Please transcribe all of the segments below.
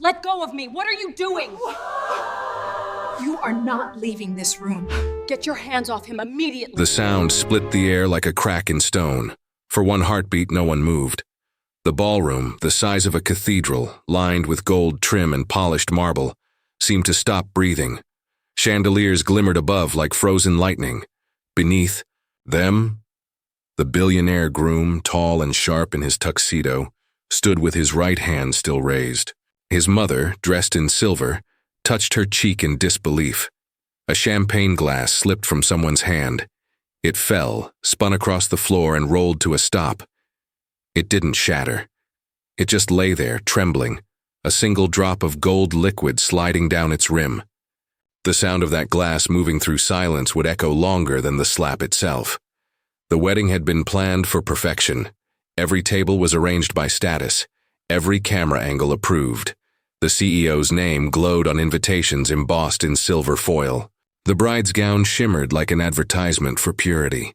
Let go of me. What are you doing? You are not leaving this room. Get your hands off him immediately. The sound split the air like a crack in stone. For one heartbeat, no one moved. The ballroom, the size of a cathedral, lined with gold trim and polished marble, seemed to stop breathing. Chandeliers glimmered above like frozen lightning. Beneath them, the billionaire groom, tall and sharp in his tuxedo, stood with his right hand still raised. His mother, dressed in silver, touched her cheek in disbelief. A champagne glass slipped from someone's hand. It fell, spun across the floor, and rolled to a stop. It didn't shatter. It just lay there, trembling, a single drop of gold liquid sliding down its rim. The sound of that glass moving through silence would echo longer than the slap itself. The wedding had been planned for perfection. Every table was arranged by status. Every camera angle approved. The CEO's name glowed on invitations embossed in silver foil. The bride's gown shimmered like an advertisement for purity.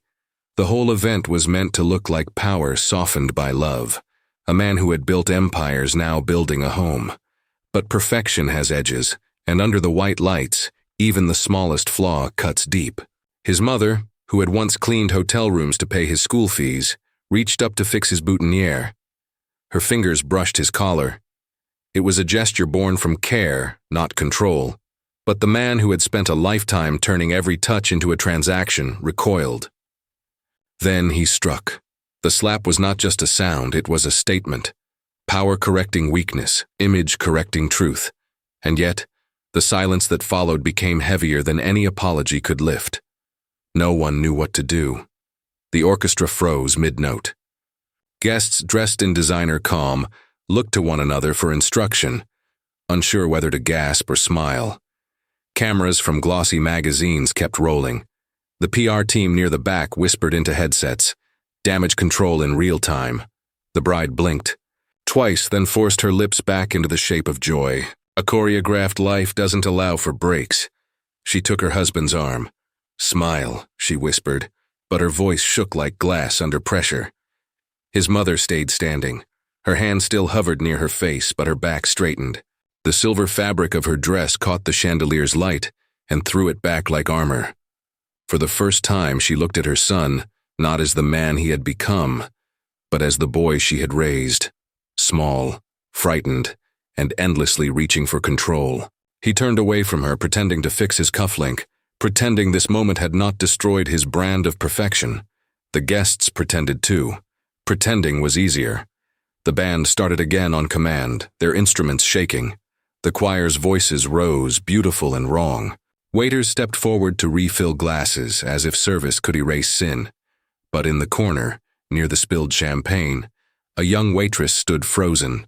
The whole event was meant to look like power softened by love. A man who had built empires now building a home. But perfection has edges, and under the white lights, even the smallest flaw cuts deep. His mother, who had once cleaned hotel rooms to pay his school fees, reached up to fix his boutonniere. Her fingers brushed his collar. It was a gesture born from care, not control. But the man who had spent a lifetime turning every touch into a transaction recoiled. Then he struck. The slap was not just a sound, it was a statement. Power correcting weakness, image correcting truth. And yet, the silence that followed became heavier than any apology could lift. No one knew what to do. The orchestra froze mid-note. Guests dressed in designer calm looked to one another for instruction, unsure whether to gasp or smile. Cameras from glossy magazines kept rolling. The PR team near the back whispered into headsets, damage control in real time. The bride blinked twice, then forced her lips back into the shape of joy. A choreographed life doesn't allow for breaks. She took her husband's arm. "Smile," she whispered, but her voice shook like glass under pressure. His mother stayed standing. Her hand still hovered near her face, but her back straightened. The silver fabric of her dress caught the chandelier's light and threw it back like armor. For the first time, she looked at her son, not as the man he had become, but as the boy she had raised. Small, frightened, and endlessly reaching for control. He turned away from her, pretending to fix his cufflink, pretending this moment had not destroyed his brand of perfection. The guests pretended too. Pretending was easier. The band started again on command, their instruments shaking. The choir's voices rose, beautiful and wrong. Waiters stepped forward to refill glasses, as if service could erase sin. But in the corner, near the spilled champagne, a young waitress stood frozen.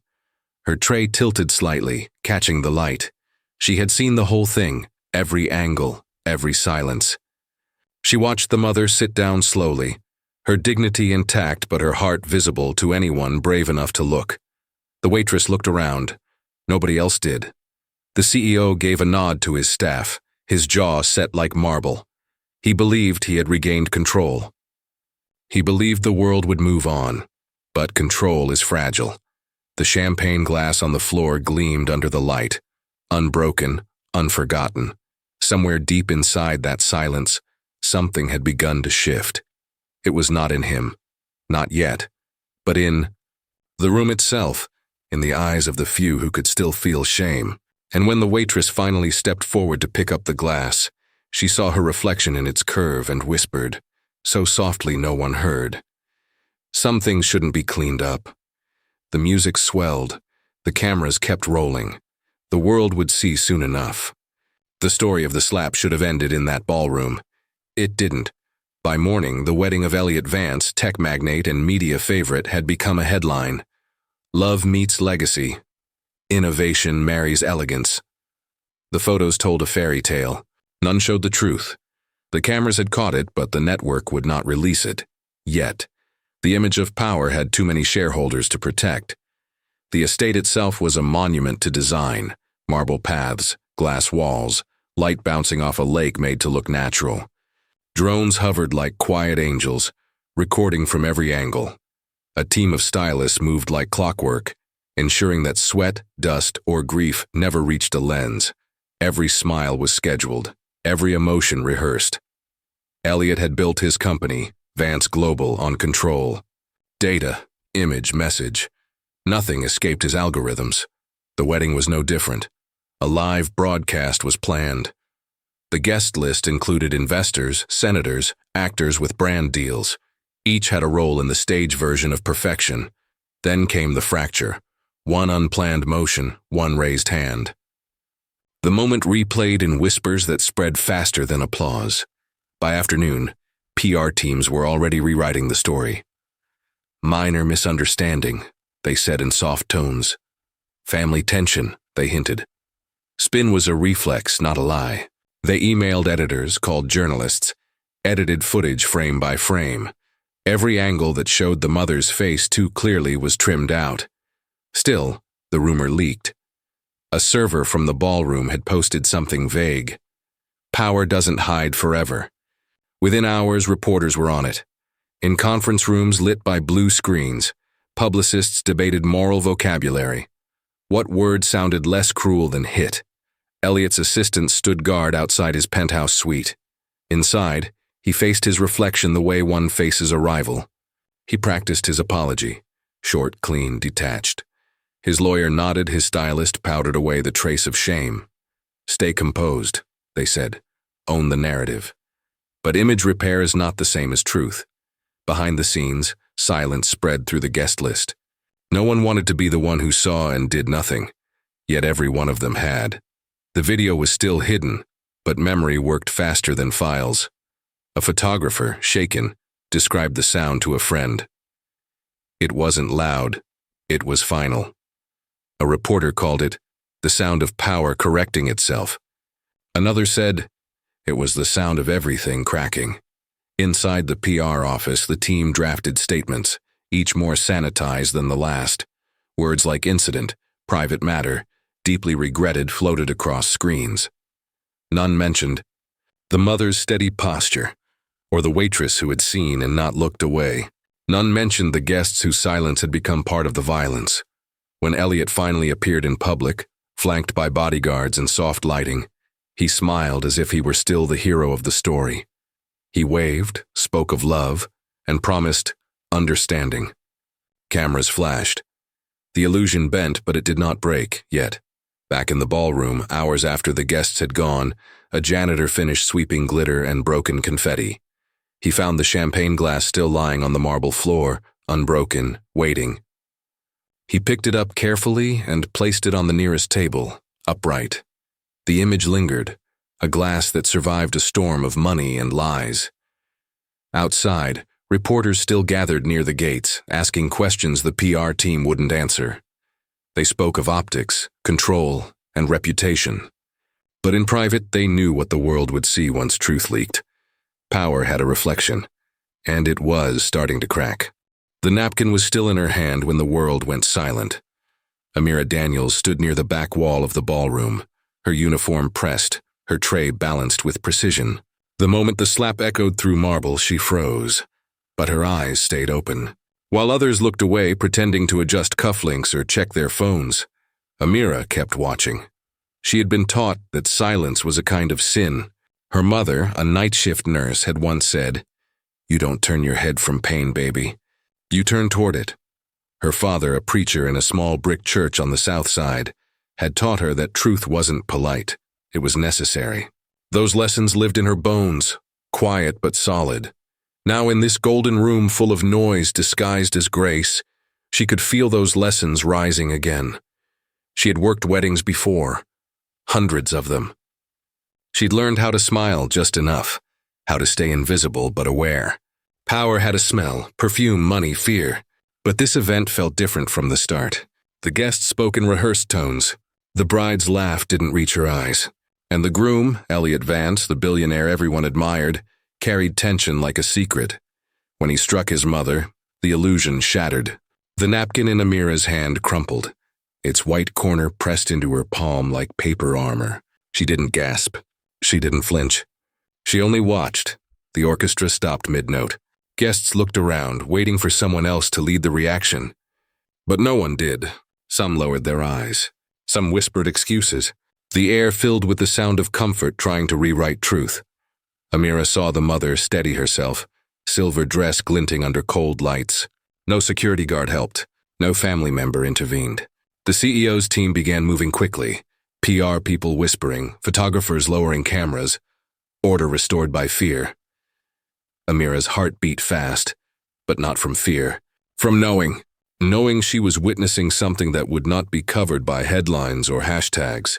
Her tray tilted slightly, catching the light. She had seen the whole thing, every angle, every silence. She watched the mother sit down slowly, her dignity intact but her heart visible to anyone brave enough to look. The waitress looked around. Nobody else did. The CEO gave a nod to his staff, his jaw set like marble. He believed he had regained control. He believed the world would move on, but control is fragile. The champagne glass on the floor gleamed under the light, unbroken, unforgotten. Somewhere deep inside that silence, something had begun to shift. It was not in him, not yet, but in the room itself, in the eyes of the few who could still feel shame. And when the waitress finally stepped forward to pick up the glass, she saw her reflection in its curve and whispered, so softly no one heard, "Some things shouldn't be cleaned up." The music swelled. The cameras kept rolling. The world would see soon enough. The story of the slap should have ended in that ballroom. It didn't. By morning, the wedding of Elliot Vance, tech magnate and media favorite, had become a headline. Love meets legacy. Innovation marries elegance. The photos told a fairy tale. None showed the truth. The cameras had caught it, but the network would not release it. Yet, the image of power had too many shareholders to protect. The estate itself was a monument to design. Marble paths, glass walls, light bouncing off a lake made to look natural. Drones hovered like quiet angels, recording from every angle. A team of stylists moved like clockwork, ensuring that sweat, dust, or grief never reached a lens. Every smile was scheduled, every emotion rehearsed. Elliot had built his company, Vance Global, on control. Data, image, message. Nothing escaped his algorithms. The wedding was no different. A live broadcast was planned. The guest list included investors, senators, actors with brand deals. Each had a role in the stage version of perfection. Then came the fracture. One unplanned motion, one raised hand. The moment replayed in whispers that spread faster than applause. By afternoon, PR teams were already rewriting the story. Minor misunderstanding, they said in soft tones. Family tension, they hinted. Spin was a reflex, not a lie. They emailed editors, called journalists, edited footage frame by frame. Every angle that showed the mother's face too clearly was trimmed out. Still, the rumor leaked. A server from the ballroom had posted something vague. Power doesn't hide forever. Within hours, reporters were on it. In conference rooms lit by blue screens, publicists debated moral vocabulary. What word sounded less cruel than hit? Elliot's assistant stood guard outside his penthouse suite. Inside, he faced his reflection the way one faces a rival. He practiced his apology, short, clean, detached. His lawyer nodded, his stylist powdered away the trace of shame. Stay composed, they said. Own the narrative. But image repair is not the same as truth. Behind the scenes, silence spread through the guest list. No one wanted to be the one who saw and did nothing, yet every one of them had. The video was still hidden, but memory worked faster than files. A photographer, shaken, described the sound to a friend. It wasn't loud, it was final. A reporter called it the sound of power correcting itself. Another said it was the sound of everything cracking. Inside the PR office, the team drafted statements, each more sanitized than the last. Words like incident, private matter, deeply regretted floated across screens. None mentioned the mother's steady posture, or the waitress who had seen and not looked away. None mentioned the guests whose silence had become part of the violence. When Elliot finally appeared in public, flanked by bodyguards and soft lighting, he smiled as if he were still the hero of the story. He waved, spoke of love, and promised understanding. Cameras flashed. The illusion bent, but it did not break, yet. Back in the ballroom, hours after the guests had gone, a janitor finished sweeping glitter and broken confetti. He found the champagne glass still lying on the marble floor, unbroken, waiting. He picked it up carefully and placed it on the nearest table, upright. The image lingered, a glass that survived a storm of money and lies. Outside, reporters still gathered near the gates, asking questions the PR team wouldn't answer. They spoke of optics, control, and reputation. But in private, they knew what the world would see once truth leaked. Power had a reflection, and it was starting to crack. The napkin was still in her hand when the world went silent. Amira Daniels stood near the back wall of the ballroom, her uniform pressed, her tray balanced with precision. The moment the slap echoed through marble, she froze, but her eyes stayed open. While others looked away, pretending to adjust cufflinks or check their phones, Amira kept watching. She had been taught that silence was a kind of sin. Her mother, a night shift nurse, had once said, "You don't turn your head from pain, baby. You turn toward it." Her father, a preacher in a small brick church on the south side, had taught her that truth wasn't polite, it was necessary. Those lessons lived in her bones, quiet but solid. Now in this golden room full of noise disguised as grace, she could feel those lessons rising again. She had worked weddings before, hundreds of them. She'd learned how to smile just enough, how to stay invisible but aware. Power had a smell, perfume, money, fear. But this event felt different from the start. The guests spoke in rehearsed tones. The bride's laugh didn't reach her eyes. And the groom, Elliot Vance, the billionaire everyone admired, carried tension like a secret. When he struck his mother, the illusion shattered. The napkin in Amira's hand crumpled, its white corner pressed into her palm like paper armor. She didn't gasp. She didn't flinch. She only watched. The orchestra stopped mid-note. Guests looked around, waiting for someone else to lead the reaction. But no one did. Some lowered their eyes. Some whispered excuses. The air filled with the sound of comfort trying to rewrite truth. Amira saw the mother steady herself, silver dress glinting under cold lights. No security guard helped. No family member intervened. The CEO's team began moving quickly. PR people whispering, photographers lowering cameras. Order restored by fear. Amira's heart beat fast, but not from fear. From knowing she was witnessing something that would not be covered by headlines or hashtags.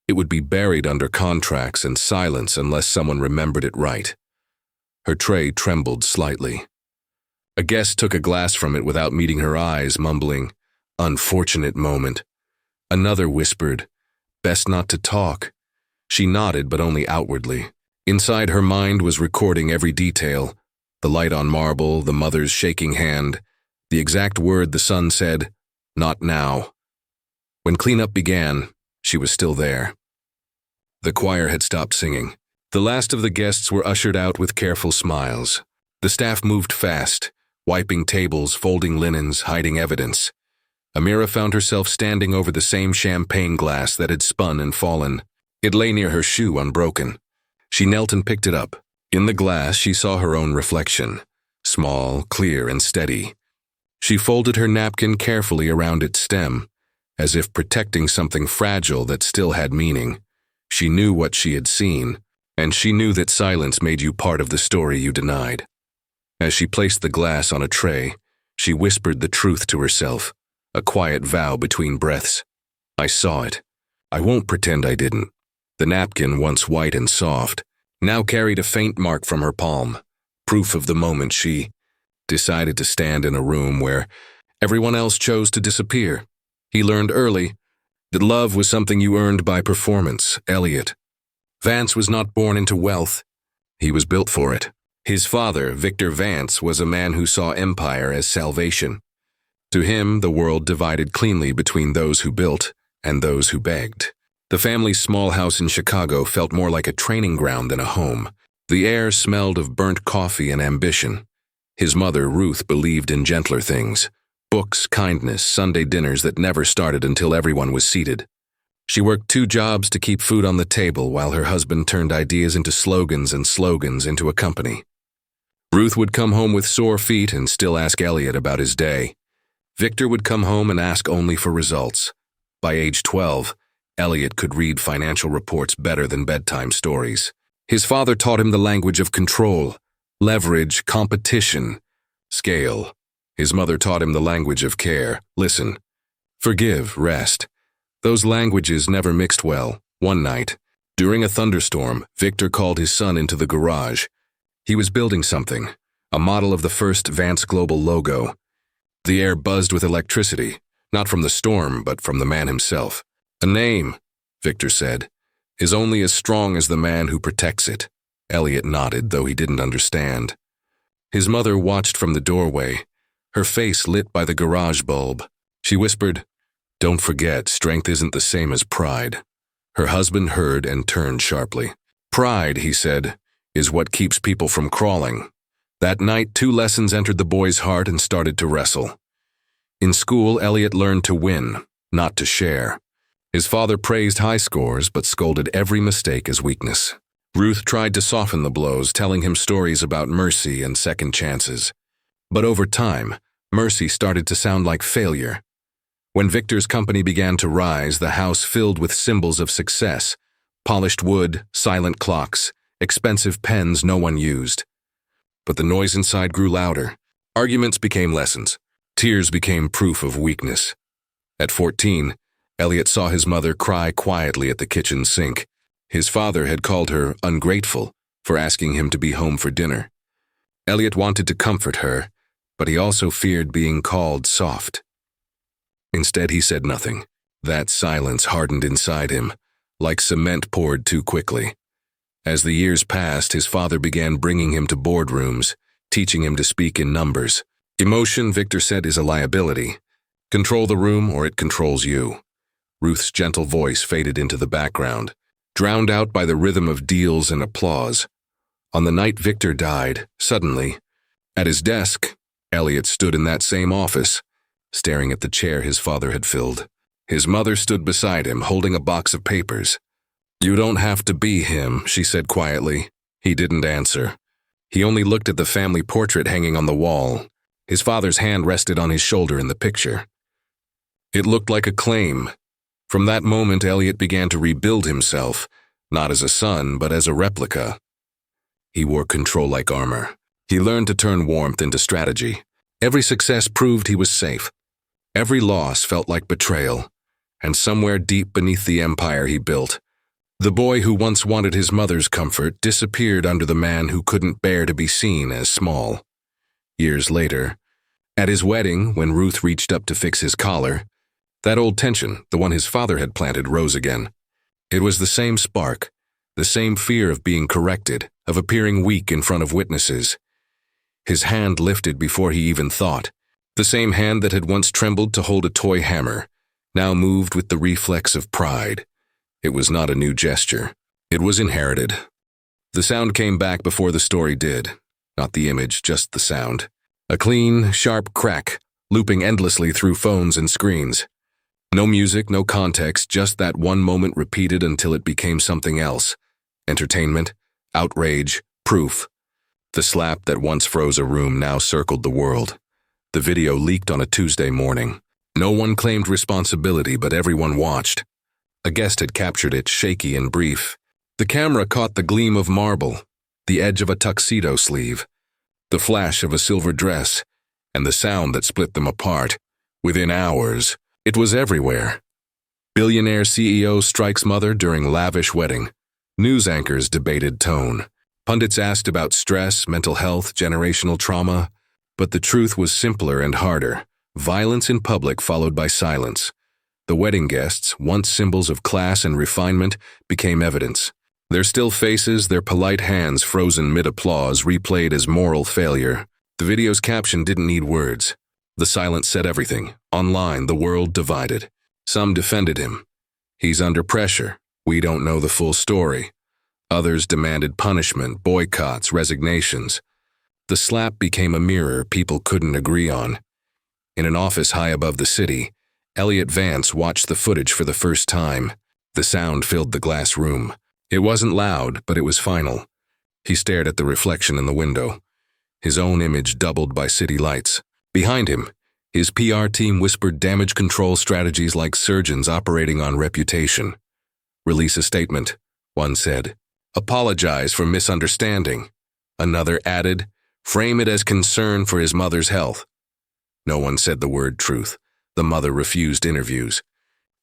It would be buried under contracts and silence unless someone remembered it right. Her tray trembled slightly. A guest took a glass from it without meeting her eyes, mumbling, "Unfortunate moment." Another whispered, "Best not to talk." She nodded, but only outwardly. Inside, her mind was recording every detail. The light on marble, the mother's shaking hand, the exact word the son said, "Not now." When cleanup began, she was still there. The choir had stopped singing. The last of the guests were ushered out with careful smiles. The staff moved fast, wiping tables, folding linens, hiding evidence. Amira found herself standing over the same champagne glass that had spun and fallen. It lay near her shoe, unbroken. She knelt and picked it up. In the glass, she saw her own reflection, small, clear, and steady. She folded her napkin carefully around its stem, as if protecting something fragile that still had meaning. She knew what she had seen, and she knew that silence made you part of the story you denied. As she placed the glass on a tray, she whispered the truth to herself, a quiet vow between breaths. "I saw it. I won't pretend I didn't." The napkin, once white and soft, now carried a faint mark from her palm, proof of the moment she decided to stand in a room where everyone else chose to disappear. He learned early that love was something you earned by performance. Elliot Vance was not born into wealth. He was built for it. His father, Victor Vance, was a man who saw empire as salvation. To him, the world divided cleanly between those who built and those who begged. The family's small house in Chicago felt more like a training ground than a home. The air smelled of burnt coffee and ambition. His mother, Ruth, believed in gentler things. Books, kindness, Sunday dinners that never started until everyone was seated. She worked 2 jobs to keep food on the table while her husband turned ideas into slogans and slogans into a company. Ruth would come home with sore feet and still ask Elliot about his day. Victor would come home and ask only for results. By age 12, Elliot could read financial reports better than bedtime stories. His father taught him the language of control, leverage, competition, scale. His mother taught him the language of care, listen, forgive, rest. Those languages never mixed well. One night, during a thunderstorm, Victor called his son into the garage. He was building something, a model of the first Vance Global logo. The air buzzed with electricity, not from the storm, but from the man himself. "A name," Victor said, "is only as strong as the man who protects it." Elliot nodded, though he didn't understand. His mother watched from the doorway, her face lit by the garage bulb. She whispered, "Don't forget, strength isn't the same as pride." Her husband heard and turned sharply. "Pride," he said, "is what keeps people from crawling." That night, 2 lessons entered the boy's heart and started to wrestle. In school, Elliot learned to win, not to share. His father praised high scores, but scolded every mistake as weakness. Ruth tried to soften the blows, telling him stories about mercy and second chances. But over time, mercy started to sound like failure. When Victor's company began to rise, the house filled with symbols of success: polished wood, silent clocks, expensive pens no one used. But the noise inside grew louder. Arguments became lessons. Tears became proof of weakness. At 14, Elliot saw his mother cry quietly at the kitchen sink. His father had called her ungrateful for asking him to be home for dinner. Elliot wanted to comfort her, but he also feared being called soft. Instead, he said nothing. That silence hardened inside him, like cement poured too quickly. As the years passed, his father began bringing him to boardrooms, teaching him to speak in numbers. Emotion, Victor said, is a liability. Control the room or it controls you. Ruth's gentle voice faded into the background, drowned out by the rhythm of deals and applause. On the night Victor died, suddenly, at his desk, Elliot stood in that same office, staring at the chair his father had filled. His mother stood beside him, holding a box of papers. "You don't have to be him," she said quietly. He didn't answer. He only looked at the family portrait hanging on the wall. His father's hand rested on his shoulder in the picture. It looked like a claim. From that moment, Elliot began to rebuild himself, not as a son, but as a replica. He wore control like armor. He learned to turn warmth into strategy. Every success proved he was safe. Every loss felt like betrayal. And somewhere deep beneath the empire he built, the boy who once wanted his mother's comfort disappeared under the man who couldn't bear to be seen as small. Years later, at his wedding, when Ruth reached up to fix his collar, that old tension, the one his father had planted, rose again. It was the same spark, the same fear of being corrected, of appearing weak in front of witnesses. His hand lifted before he even thought. The same hand that had once trembled to hold a toy hammer, now moved with the reflex of pride. It was not a new gesture. It was inherited. The sound came back before the story did. Not the image, just the sound. A clean, sharp crack, looping endlessly through phones and screens. No music, no context, just that one moment repeated until it became something else. Entertainment, outrage, proof. The slap that once froze a room now circled the world. The video leaked on a Tuesday morning. No one claimed responsibility, but everyone watched. A guest had captured it, shaky and brief. The camera caught the gleam of marble, the edge of a tuxedo sleeve, the flash of a silver dress, and the sound that split them apart. Within hours, it was everywhere. Billionaire CEO strikes mother during lavish wedding. News anchors debated tone. Pundits asked about stress, mental health, generational trauma. But the truth was simpler and harder. Violence in public followed by silence. The wedding guests, once symbols of class and refinement, became evidence. Their still faces, their polite hands frozen mid-applause, replayed as moral failure. The video's caption didn't need words. The silence said everything. Online, the world divided. Some defended him. He's under pressure. We don't know the full story. Others demanded punishment, boycotts, resignations. The slap became a mirror people couldn't agree on. In an office high above the city, Elliot Vance watched the footage for the first time. The sound filled the glass room. It wasn't loud, but it was final. He stared at the reflection in the window. His own image doubled by city lights. Behind him, his PR team whispered damage control strategies like surgeons operating on reputation. "Release a statement," one said. "Apologize for misunderstanding." Another added, "Frame it as concern for his mother's health." No one said the word truth. The mother refused interviews.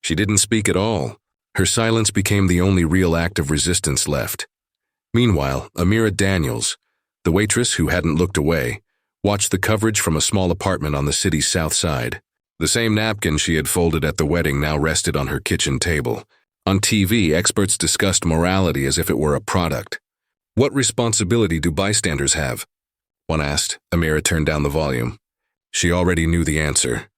She didn't speak at all. Her silence became the only real act of resistance left. Meanwhile, Amira Daniels, the waitress who hadn't looked away, watched the coverage from a small apartment on the city's south side. The same napkin she had folded at the wedding now rested on her kitchen table. On TV, experts discussed morality as if it were a product. "What responsibility do bystanders have?" one asked. Amira turned down the volume. She already knew the answer.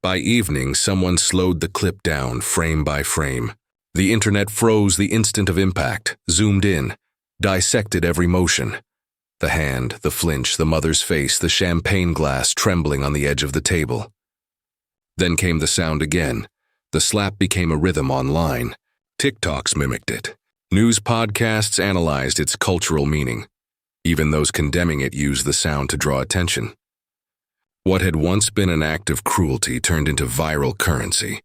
By evening, someone slowed the clip down, frame by frame. The internet froze the instant of impact, zoomed in, dissected every motion. The hand, the flinch, the mother's face, the champagne glass trembling on the edge of the table. Then came the sound again. The slap became a rhythm online. TikToks mimicked it. News podcasts analyzed its cultural meaning. Even those condemning it used the sound to draw attention. What had once been an act of cruelty turned into viral currency.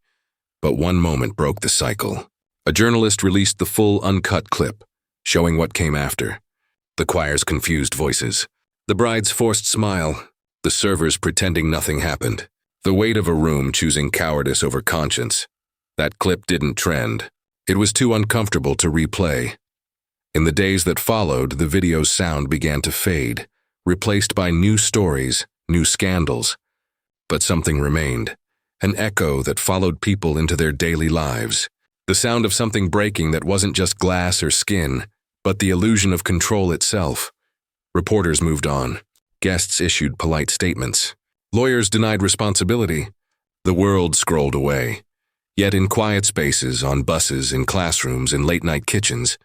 But one moment broke the cycle. A journalist released the full uncut clip, showing what came after. The choir's confused voices. The bride's forced smile. The servers pretending nothing happened. The weight of a room choosing cowardice over conscience. That clip didn't trend. It was too uncomfortable to replay. In the days that followed, the video's sound began to fade, replaced by new stories, new scandals. But something remained, an echo that followed people into their daily lives. The sound of something breaking that wasn't just glass or skin, but the illusion of control itself. Reporters moved on. Guests issued polite statements. Lawyers denied responsibility. The world scrolled away. Yet in quiet spaces, on buses, in classrooms, in late-night kitchens,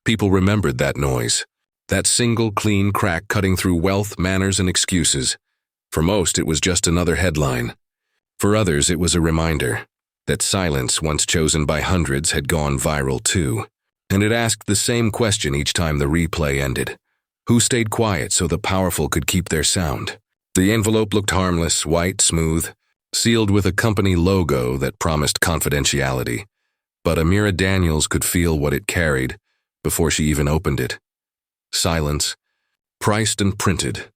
people remembered that noise. That single clean crack cutting through wealth, manners, and excuses. For most, it was just another headline. For others, it was a reminder. That silence, once chosen by hundreds, had gone viral too. And it asked the same question each time the replay ended. Who stayed quiet so the powerful could keep their sound? The envelope looked harmless, white, smooth, sealed with a company logo that promised confidentiality. But Amira Daniels could feel what it carried before she even opened it. Silence, priced and printed.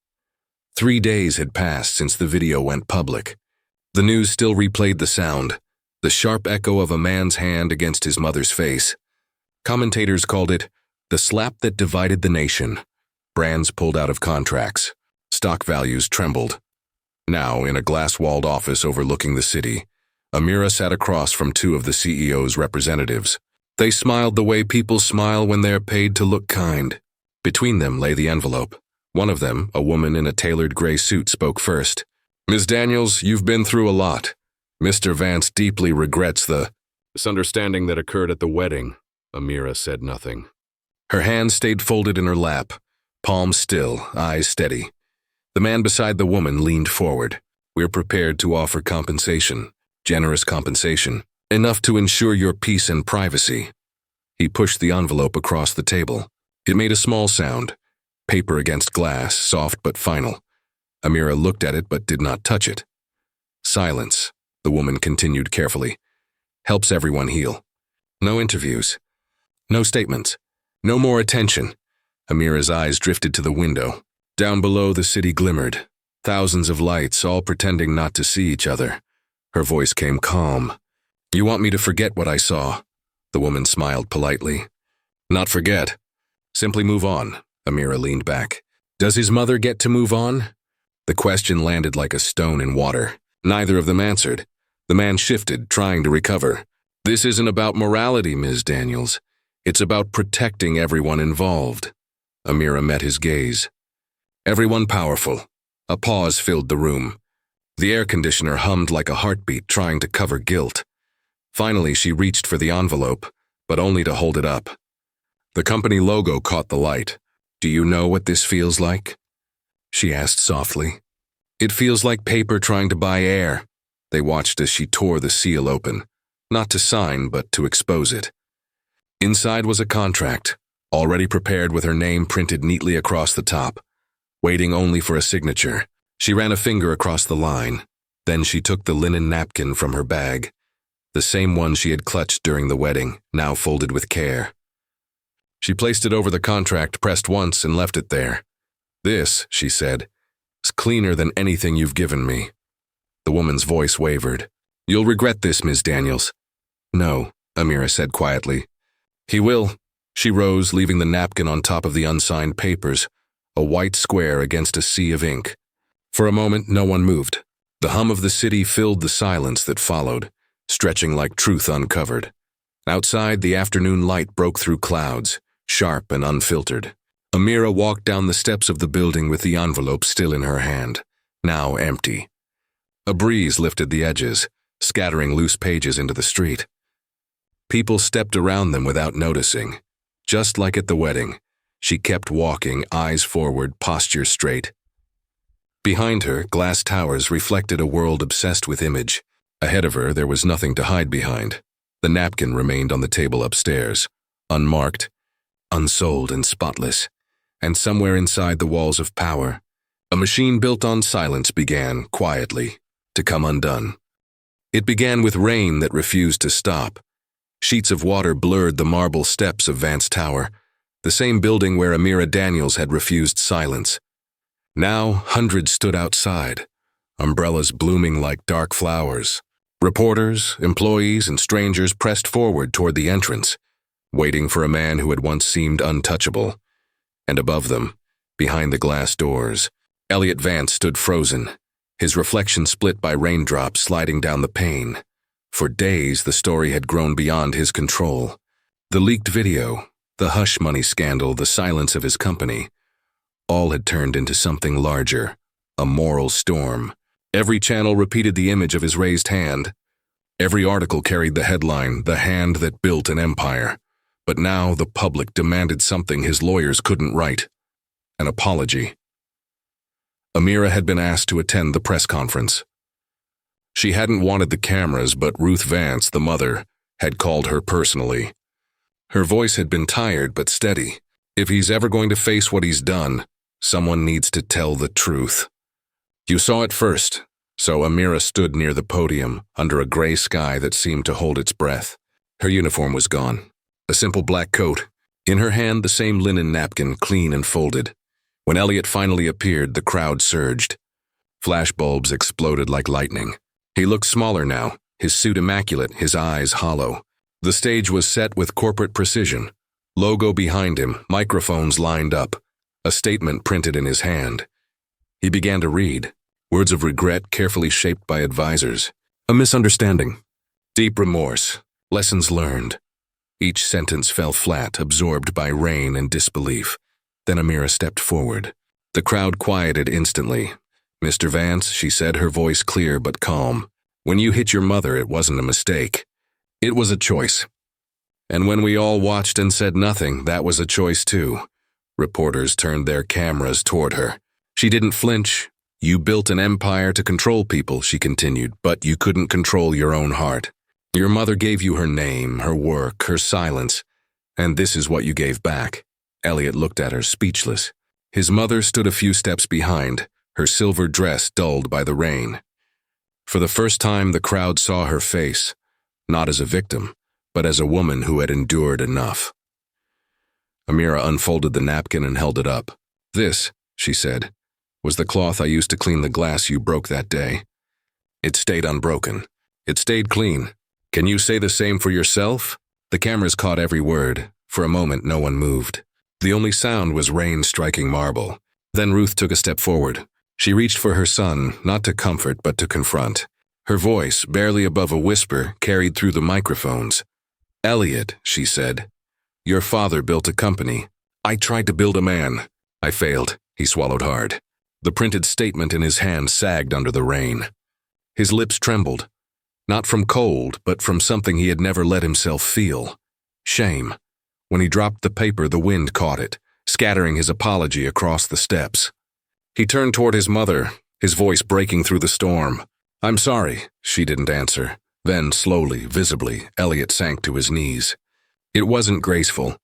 3 days had passed since the video went public. The news still replayed the sound, the sharp echo of a man's hand against his mother's face. Commentators called it the slap that divided the nation. Brands pulled out of contracts. Stock values trembled. Now, in a glass-walled office overlooking the city, Amira sat across from 2 of the CEO's representatives. They smiled the way people smile when they're paid to look kind. Between them lay the envelope. One of them, a woman in a tailored gray suit, spoke first. "Ms. Daniels, you've been through a lot. Mr. Vance deeply regrets the misunderstanding that occurred at the wedding." Amira said nothing. Her hands stayed folded in her lap, palms still, eyes steady. The man beside the woman leaned forward. "We're prepared to offer compensation, generous compensation, enough to ensure your peace and privacy." He pushed the envelope across the table. It made a small sound, paper against glass, soft but final. Amira looked at it but did not touch it. Silence, the woman continued carefully. "Helps everyone heal. No interviews. No statements. No more attention." Amira's eyes drifted to the window. Down below, the city glimmered. Thousands of lights, all pretending not to see each other. Her voice came calm. "You want me to forget what I saw?" The woman smiled politely. "Not forget. Simply move on." Amira leaned back. "Does his mother get to move on?" The question landed like a stone in water. Neither of them answered. The man shifted, trying to recover. "This isn't about morality, Ms. Daniels. It's about protecting everyone involved." Amira met his gaze. Everyone powerful. A pause filled the room. The air conditioner hummed like a heartbeat, trying to cover guilt. Finally, she reached for the envelope, but only to hold it up. The company logo caught the light. "Do you know what this feels like?" she asked softly. "It feels like paper trying to buy air." They watched as she tore the seal open, not to sign, but to expose it. Inside was a contract, already prepared with her name printed neatly across the top, waiting only for a signature. She ran a finger across the line. Then she took the linen napkin from her bag, the same one she had clutched during the wedding, now folded with care. She placed it over the contract, pressed once, and left it there. "This," she said, "is cleaner than anything you've given me." The woman's voice wavered. "You'll regret this, Ms. Daniels." "No," Amira said quietly. "He will." She rose, leaving the napkin on top of the unsigned papers, a white square against a sea of ink. For a moment, no one moved. The hum of the city filled the silence that followed, stretching like truth uncovered. Outside, the afternoon light broke through clouds, sharp and unfiltered. Amira walked down the steps of the building with the envelope still in her hand, now empty. A breeze lifted the edges, scattering loose pages into the street. People stepped around them without noticing. Just like at the wedding, she kept walking, eyes forward, posture straight. Behind her, glass towers reflected a world obsessed with image. Ahead of her, there was nothing to hide behind. The napkin remained on the table upstairs, unmarked, unsold and spotless. And somewhere inside the walls of power, a machine built on silence began, quietly, to come undone. It began with rain that refused to stop. Sheets of water blurred the marble steps of Vance Tower, the same building where Amira Daniels had refused silence. Now, hundreds stood outside, umbrellas blooming like dark flowers. Reporters, employees, and strangers pressed forward toward the entrance, waiting for a man who had once seemed untouchable. And above them, behind the glass doors, Elliot Vance stood frozen, his reflection split by raindrops sliding down the pane. For days, the story had grown beyond his control. The leaked video, the hush money scandal, the silence of his company, all had turned into something larger, a moral storm. Every channel repeated the image of his raised hand. Every article carried the headline, "The Hand That Built an Empire." But now the public demanded something his lawyers couldn't write: an apology. Amira had been asked to attend the press conference. She hadn't wanted the cameras, but Ruth Vance, the mother, had called her personally. Her voice had been tired but steady. If he's ever going to face what he's done, someone needs to tell the truth. You saw it first, so Amira stood near the podium under a gray sky that seemed to hold its breath. Her uniform was gone. A simple black coat. In her hand, the same linen napkin, clean and folded. When Elliot finally appeared, the crowd surged. Flashbulbs exploded like lightning. He looked smaller now, his suit immaculate, his eyes hollow. The stage was set with corporate precision. Logo behind him, microphones lined up, a statement printed in his hand. He began to read, words of regret carefully shaped by advisors. A misunderstanding. Deep remorse. Lessons learned. Each sentence fell flat, absorbed by rain and disbelief. Then Amira stepped forward. The crowd quieted instantly. "Mr. Vance," she said, her voice clear but calm. "When you hit your mother, it wasn't a mistake. It was a choice. And when we all watched and said nothing, that was a choice too." Reporters turned their cameras toward her. She didn't flinch. "You built an empire to control people," she continued, "but you couldn't control your own heart. Your mother gave you her name, her work, her silence, and this is what you gave back." Elliot looked at her, speechless. His mother stood a few steps behind, her silver dress dulled by the rain. For the first time, the crowd saw her face, not as a victim, but as a woman who had endured enough. Amira unfolded the napkin and held it up. "This," she said, "was the cloth I used to clean the glass you broke that day. It stayed unbroken. It stayed clean. Can you say the same for yourself?" The cameras caught every word. For a moment, no one moved. The only sound was rain striking marble. Then Ruth took a step forward. She reached for her son, not to comfort, but to confront. Her voice, barely above a whisper, carried through the microphones. "Elliot," she said, "your father built a company. I tried to build a man. I failed." He swallowed hard. The printed statement in his hand sagged under the rain. His lips trembled, not from cold, but from something he had never let himself feel. Shame. When he dropped the paper, the wind caught it, scattering his apology across the steps. He turned toward his mother, his voice breaking through the storm. "I'm sorry," she didn't answer. Then, slowly, visibly, Elliot sank to his knees. It wasn't graceful.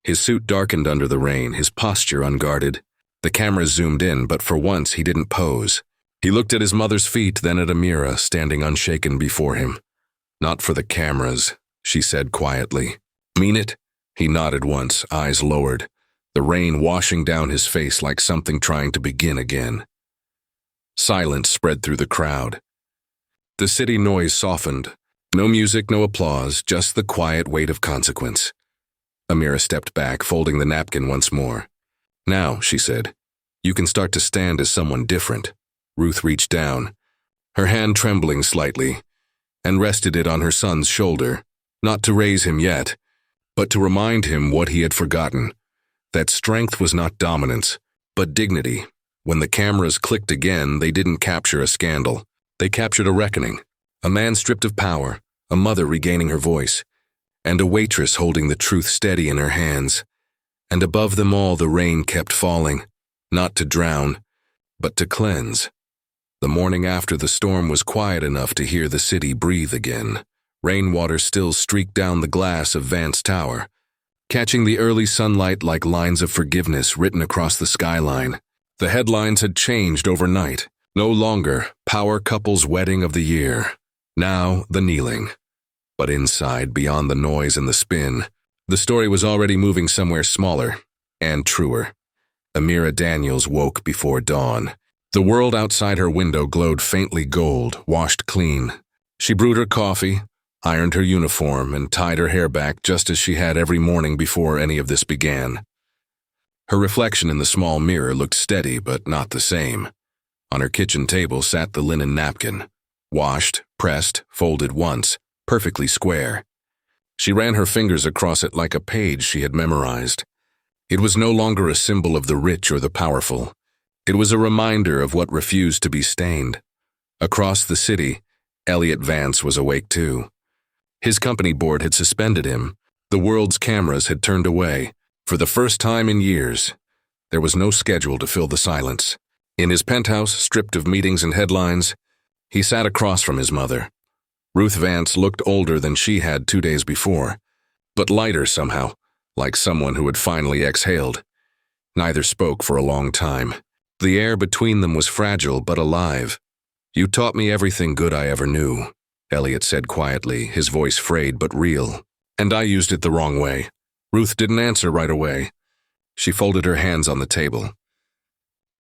His suit darkened under the rain, his posture unguarded. The cameras zoomed in, but for once he didn't pose. He looked at his mother's feet, then at Amira, standing unshaken before him. "Not for the cameras," she said quietly. "Mean it?" He nodded once, eyes lowered, the rain washing down his face like something trying to begin again. Silence spread through the crowd. The city noise softened. No music, no applause, just the quiet weight of consequence. Amira stepped back, folding the napkin once more. "Now," she said, "you can start to stand as someone different." Ruth reached down, her hand trembling slightly, and rested it on her son's shoulder, not to raise him yet, but to remind him what he had forgotten, that strength was not dominance, but dignity. When the cameras clicked again, they didn't capture a scandal. They captured a reckoning. A man stripped of power, a mother regaining her voice, and a waitress holding the truth steady in her hands. And above them all, the rain kept falling, not to drown, but to cleanse. The morning after the storm was quiet enough to hear the city breathe again. Rainwater still streaked down the glass of Vance Tower, catching the early sunlight like lines of forgiveness written across the skyline. The headlines had changed overnight. No longer power couple's wedding of the year. Now the kneeling. But inside, beyond the noise and the spin, the story was already moving somewhere smaller and truer. Amira Daniels woke before dawn. The world outside her window glowed faintly gold, washed clean. She brewed her coffee, ironed her uniform, and tied her hair back just as she had every morning before any of this began. Her reflection in the small mirror looked steady but not the same. On her kitchen table sat the linen napkin, washed, pressed, folded once, perfectly square. She ran her fingers across it like a page she had memorized. It was no longer a symbol of the rich or the powerful. It was a reminder of what refused to be stained. Across the city, Elliot Vance was awake too. His company board had suspended him. The world's cameras had turned away. For the first time in years, there was no schedule to fill the silence. In his penthouse, stripped of meetings and headlines, He sat across from his mother. Ruth Vance looked older than she had 2 days before, but lighter somehow, like someone who had finally exhaled. Neither spoke for a long time. The air between them was fragile but alive. "You taught me everything good I ever knew," Elliot said quietly, his voice frayed but real. "And I used it the wrong way." Ruth didn't answer right away. She folded her hands on the table.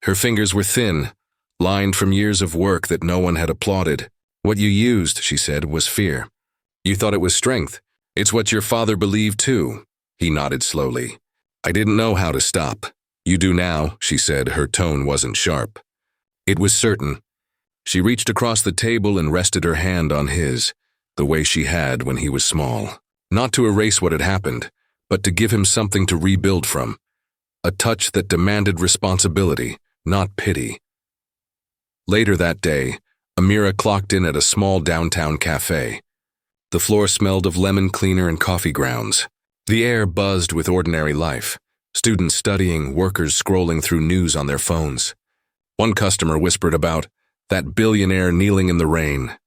Her fingers were thin, lined from years of work that no one had applauded. "What you used," she said, "was fear. You thought it was strength. It's what your father believed too." He nodded slowly. "I didn't know how to stop." "You do now," she said. Her tone wasn't sharp. It was certain. She reached across the table and rested her hand on his, the way she had when he was small. Not to erase what had happened, but to give him something to rebuild from. A touch that demanded responsibility, not pity. Later that day, Amira clocked in at a small downtown cafe. The floor smelled of lemon cleaner and coffee grounds. The air buzzed with ordinary life. Students studying, workers scrolling through news on their phones. One customer whispered about that billionaire kneeling in the rain.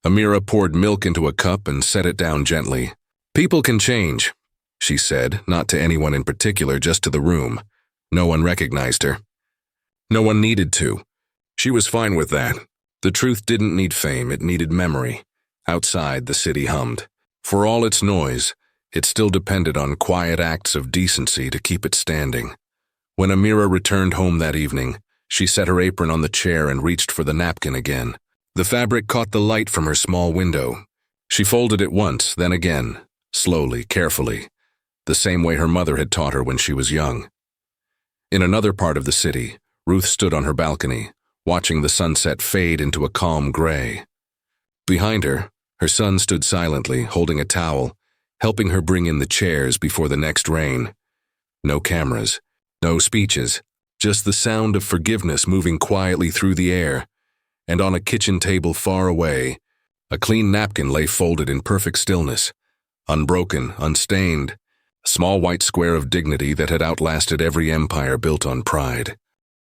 Amira poured milk into a cup and set it down gently. "People can change," she said, not to anyone in particular, just to the room. No one recognized her. No one needed to. She was fine with that. The truth didn't need fame, it needed memory. Outside, the city hummed. For all its noise, it still depended on quiet acts of decency to keep it standing. When Amira returned home that evening, she set her apron on the chair and reached for the napkin again. The fabric caught the light from her small window. She folded it once, then again, slowly, carefully, the same way her mother had taught her when she was young. In another part of the city, Ruth stood on her balcony, watching the sunset fade into a calm gray. Behind her, her son stood silently, holding a towel, helping her bring in the chairs before the next rain. No cameras, no speeches, just the sound of forgiveness moving quietly through the air. And on a kitchen table far away, a clean napkin lay folded in perfect stillness, unbroken, unstained, a small white square of dignity that had outlasted every empire built on pride.